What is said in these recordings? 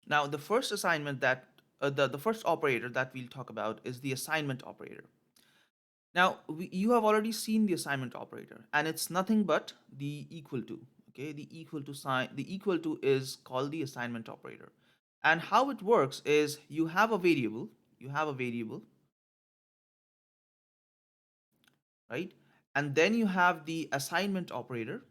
Now, the first assignment that the first operator that we'll talk about is the assignment operator. Now, you have already seen the assignment operator, and it's nothing but the equal to. Okay, the equal to sign. The equal to is called the assignment operator, and how it works is you have a variable. You have a variable, right? And then you have the assignment operator,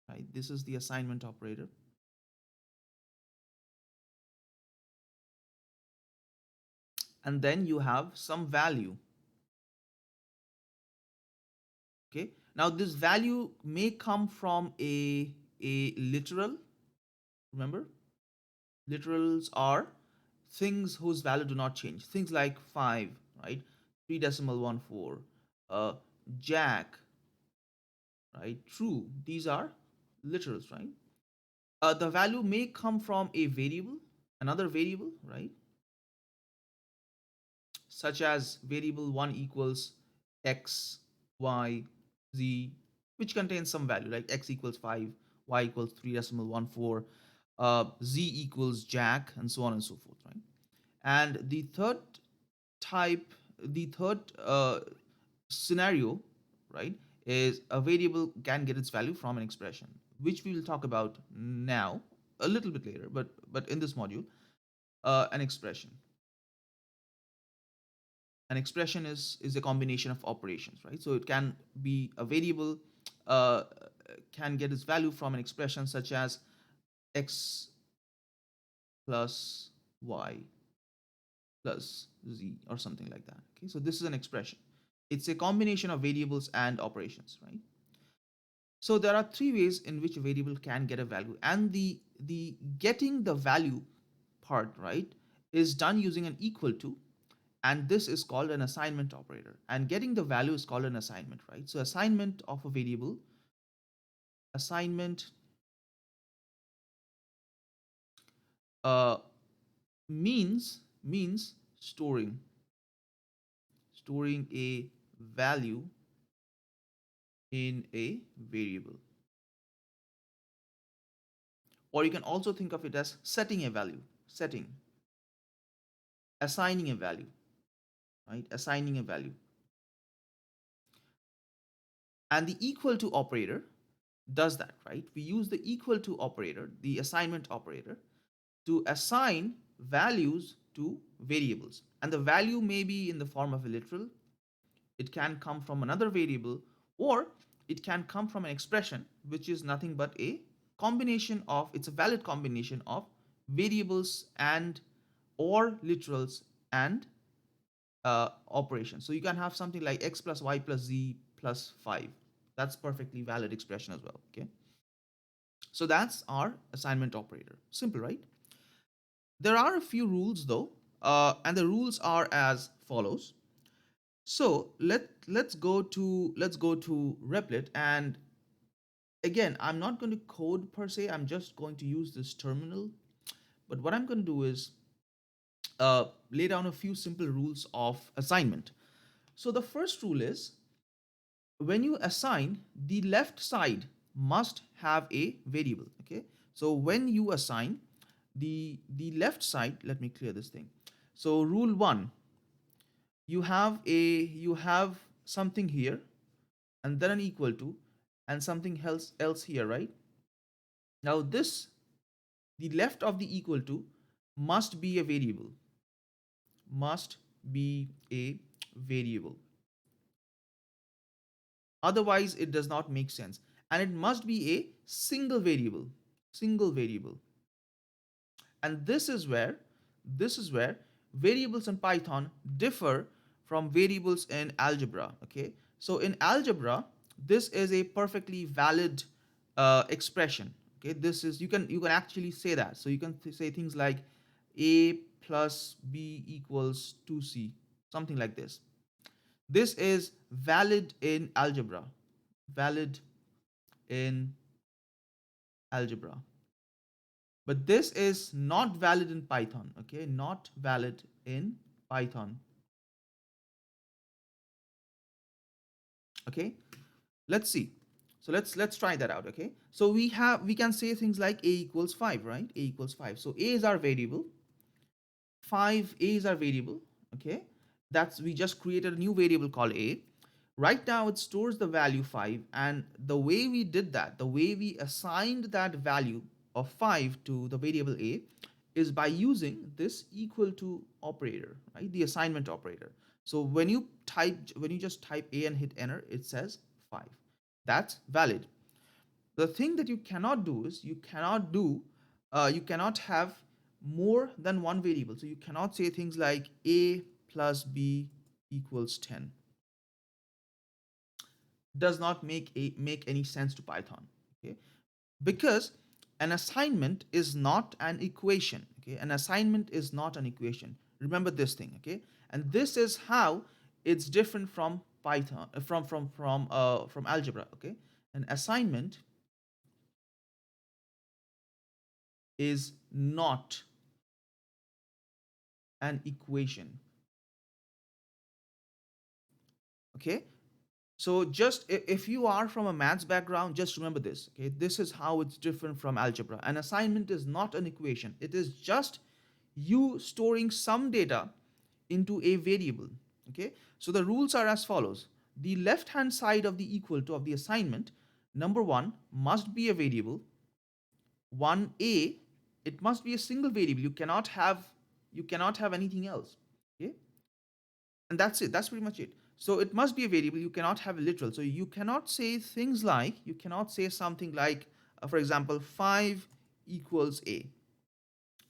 right? This is the assignment operator, and then you have some value. Okay. Now this value may come from a literal. Remember, literals are things whose value do not change. Things like 5, right? 3.14, uh, jack, right? True. These are literals, right? The value may come from a variable, another variable, right? Such as variable 1 equals x, y, z, which contains some value, like x equals 5, y equals 3.14, z equals jack, and so on and so forth, right? And the third type, the third scenario, right, is a variable can get its value from an expression, which we will talk about now, a little bit later, but in this module, an expression. An expression is a combination of operations, right? So it can be a variable, uh, can get its value from an expression such as x plus y plus z or something like that. Okay, so this is an expression. It's a combination of variables and operations, right? So there are three ways in which a variable can get a value, and the getting the value part, right, is done using an equal to, and this is called an assignment operator, and getting the value is called an assignment, right? So assignment of a variable, assignment uh, means storing a value in a variable, or you can also think of it as setting a value, setting, assigning a value, right? Assigning a value. And the equal to operator does that, right? We use the equal to operator, the assignment operator, to assign values to variables. And the value may be in the form of a literal, it can come from another variable, or it can come from an expression, which is nothing but a combination of, it's a valid combination of variables and or literals and operations. So you can have something like x plus y plus z plus 5. That's perfectly valid expression as well. Okay. So that's our assignment operator. Simple, right? There are a few rules though, and the rules are as follows. So let's go to Replit, and again, I'm not going to code per se. I'm just going to use this terminal. But what I'm going to do is lay down a few simple rules of assignment. So the first rule is when you assign, the left side must have a variable. Okay, so when you assign the left side, let me clear this thing. So rule 1, you have something here, and then an equal to, and something else here, right? Now this, the left of the equal to, must be a variable, must be a variable, otherwise it does not make sense. And it must be a single variable. And this is where variables in Python differ from variables in algebra. Okay, so in algebra, this is a perfectly valid expression. Okay, this is, you can actually say that. So you can say things like a plus b equals 2c, something like this. This is valid in algebra, valid in algebra. But this is not valid in Python. Okay, not valid in Python. Okay, let's see. So let's try that out, okay? So we can say things like a equals 5, right? A equals 5. So a is our variable, 5 a is our variable, okay? That's we just created a new variable called a. Right now it stores the value 5, and the way we did that, the way we assigned that value of 5 to the variable a is by using this equal to operator, right? The assignment operator. So when you just type a and hit enter, it says 5. That's valid. The thing that you cannot do is you cannot have more than one variable. So you cannot say things like a plus b equals 10. Does not make any sense to Python, okay? Because an assignment is not an equation, okay? An assignment is not an equation. Remember this thing, okay? And this is how it's different from Python, from algebra, okay? An assignment is not an equation, okay? So just if you are from a maths background, just remember this, okay? This is how it's different from algebra. An assignment is not an equation. It is just you storing some data into a variable, okay? So the rules are as follows. The left hand side of the equal to of the assignment, number 1 must be a variable. 1a, it must be a single variable. You cannot have anything else, okay? And that's it. That's pretty much it. So it must be a variable. You cannot have a literal. So you cannot say things like, you cannot say something like, for example, 5 equals a.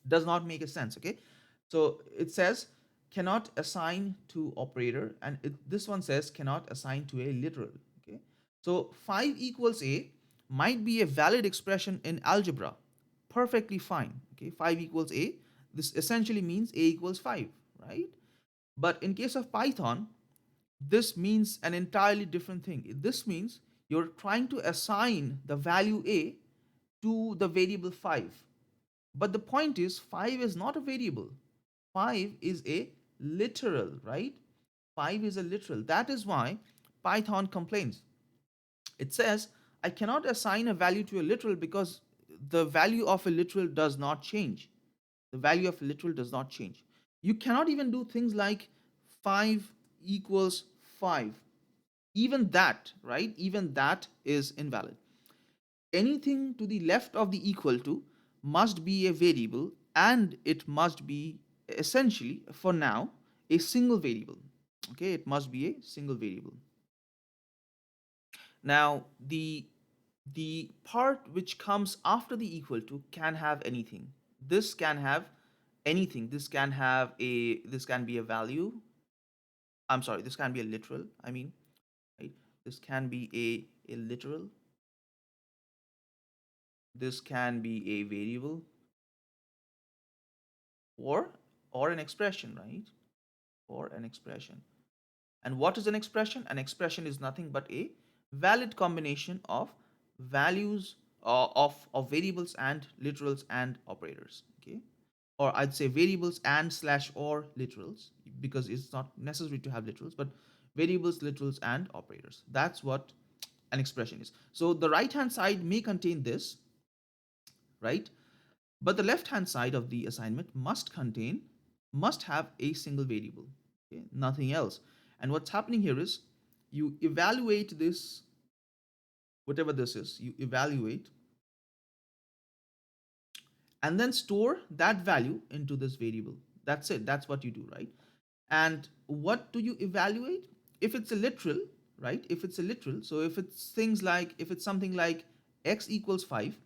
Does not make a sense, okay? So it says cannot assign to operator, and this one says cannot assign to a literal, okay? So 5 equals a might be a valid expression in algebra, perfectly fine, okay? 5 equals a, this essentially means a equals 5, right? But in case of Python, this means an entirely different thing. This means you're trying to assign the value a to the variable 5. But the point is, 5 is not a variable. 5 is a literal, right? 5 is a literal. That is why Python complains. It says, I cannot assign a value to a literal because the value of a literal does not change. The value of a literal does not change. You cannot even do things like 5 equals 5. Even that, right? Even that is invalid. Anything to the left of the equal to must be a variable, and it must be essentially, for now, a single variable. Okay, it must be a single variable. Now, the part which comes after the equal to can have anything. This can have anything. This can be a value. I'm sorry, this can be a literal. I mean, right? This can be a literal. This can be a variable, or or an expression, right? Or an expression. And what is an expression? An expression is nothing but a valid combination of values, of variables and literals and operators, okay? Or I'd say variables and slash or literals, because it's not necessary to have literals, but variables, literals and operators. That's what an expression is. So the right hand side may contain this, right? But the left hand side of the assignment must have a single variable, okay? Nothing else. And what's happening here is you evaluate this, whatever this is, you evaluate and then store that value into this variable. That's it. That's what you do, right? And what do you evaluate? If it's a literal, right? If it's a literal, so if it's something like x equals 5,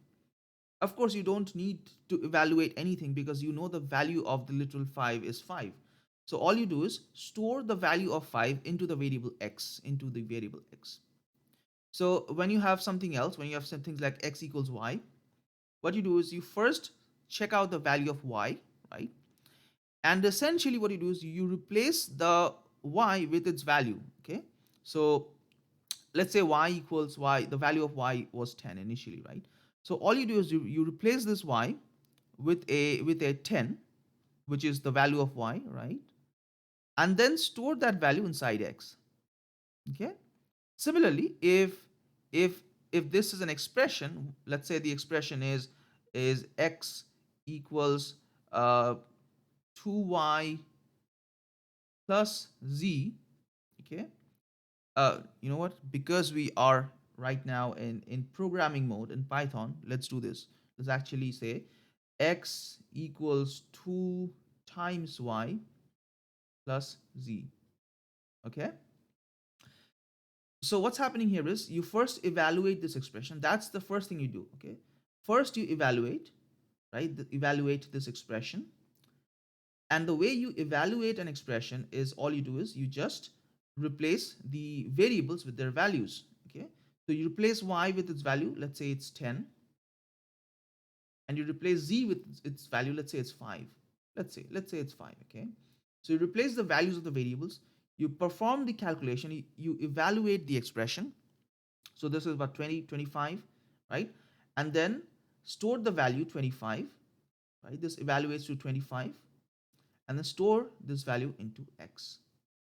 of course you don't need to evaluate anything because you know the value of the literal 5 is 5. So all you do is store the value of 5 into the variable x, into the variable x. So when you have something else, when you have some things like x equals y, what you do is you first check out the value of y, right? And essentially what you do is you replace the y with its value, okay? So let's say y equals y, the value of y was 10 initially, right? So all you do is you replace this y with a 10, which is the value of y, right? And then store that value inside x, okay? Similarly, if if this is an expression, let's say the expression is x equals uh, 2y plus z, okay, you know what, because we are right now in programming mode in Python, let's do this. Let's actually say x equals 2 times y plus z, okay. So what's happening here is you first evaluate this expression. That's the first thing you do, okay. First you evaluate, right, evaluate this expression. And the way you evaluate an expression is, all you do is you just replace the variables with their values, okay. So you replace y with its value, let's say it's 10, and you replace z with its value, let's say it's 5. Let's say it's 5, okay. So you replace the values of the variables, you perform the calculation, you evaluate the expression. So this is about 20, 25, right? And then store the value 25, right? This evaluates to 25, and then store this value into x,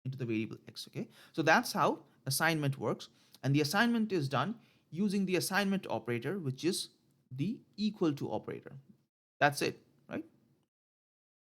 into the variable x, okay? So that's how assignment works. And the assignment is done using the assignment operator, which is the equal to operator. That's it, right?